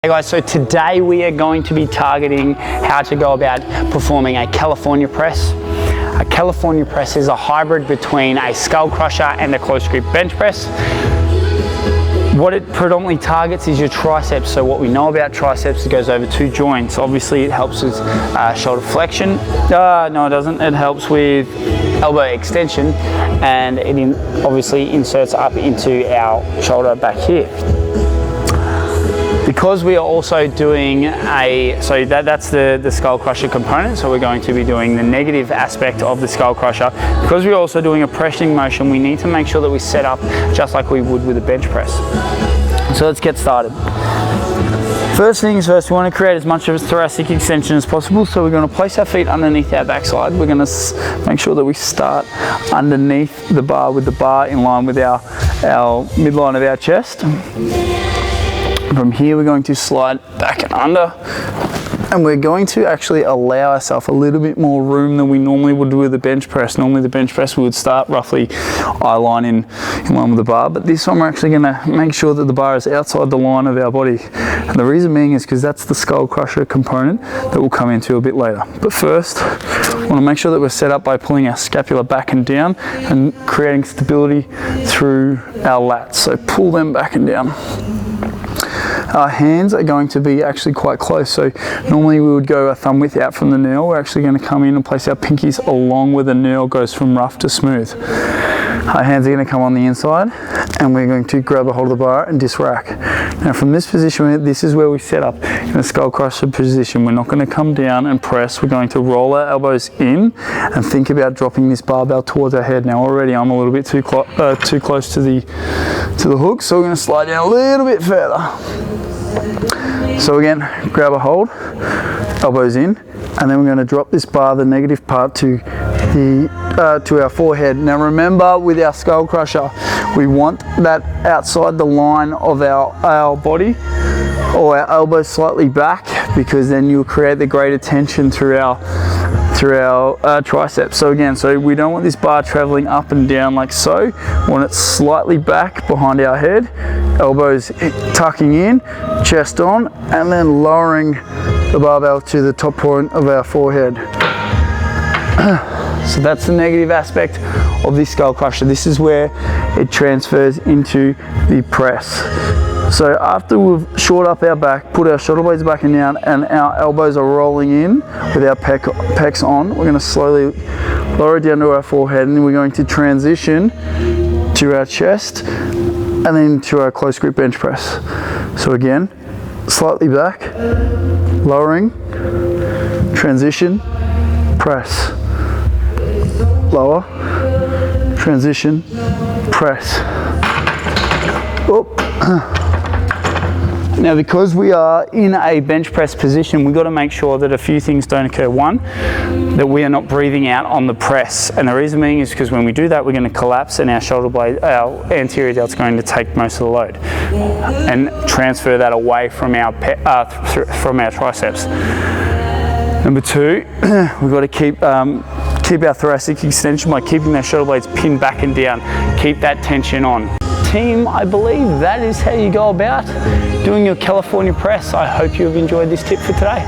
Hey guys, so today we are going to be targeting how to go about performing a California press. A California press is a hybrid between a skull crusher and a close grip bench press. What it predominantly targets is your triceps. So what we know about triceps, it goes over two joints. Obviously it helps with shoulder flexion. No, it doesn't. It helps with elbow extension, and it obviously inserts up into our shoulder back here. Because we are also doing that's the skull crusher component, so we're going to be doing the negative aspect of the skull crusher. Because we're also doing a pressing motion, we need to make sure that we set up just like we would with a bench press. So let's get started. First things first, we want to create as much of a thoracic extension as possible, so we're going to place our feet underneath our backside. We're going to make sure that we start underneath the bar, with the bar in line with our midline of our chest. From here we're going to slide back and under, and we're going to actually allow ourselves a little bit more room than we normally would do with the bench press. Normally the bench press we would start roughly eye line in line with the bar, but this one we're actually going to make sure that the bar is outside the line of our body. And the reason being is because that's the skull crusher component that we'll come into a bit later. But first, we want to make sure that we're set up by pulling our scapula back and down and creating stability through our lats. So pull them back and down. Our hands are going to be actually quite close, so normally we would go a thumb width out from the nail. We're actually going to come in and place our pinkies along where the nail goes from rough to smooth. Our hands are going to come on the inside, and we're going to grab a hold of the bar and disc rack. Now from this position, this is where we set up in a skull crusher position. We're not going to come down and press. We're going to roll our elbows in and think about dropping this barbell towards our head. Now already I'm a little bit too close to the hook, so we're going to slide down a little bit further. So again, grab a hold, elbows in, and then we're going to drop this bar, the negative part, to our forehead. Now remember, with our skull crusher, we want that outside the line of our body, or our elbows slightly back, because then you'll create the greater tension through our triceps. So again, we don't want this bar traveling up and down like so. We want it slightly back behind our head, elbows tucking in, chest on, and then lowering the barbell to the top point of our forehead. So that's the negative aspect of this skull crusher. This is where it transfers into the press. So after we've shored up our back, put our shoulder blades back and down, and our elbows are rolling in with our pecs on, we're going to slowly lower it down to our forehead, and then we're going to transition to our chest and then to our close grip bench press. So again, slightly back, lowering, transition, press, lower, transition, press. Oop. Now because we are in a bench press position, we've got to make sure that a few things don't occur. One, that we are not breathing out on the press. And the reason being is because when we do that, we're going to collapse, and our shoulder blade, our anterior delt's going to take most of the load and transfer that away from our triceps. Number two, we've got to keep our thoracic extension by keeping those shoulder blades pinned back and down. Keep that tension on. Team, I believe that is how you go about doing your California press. I hope you have enjoyed this tip for today.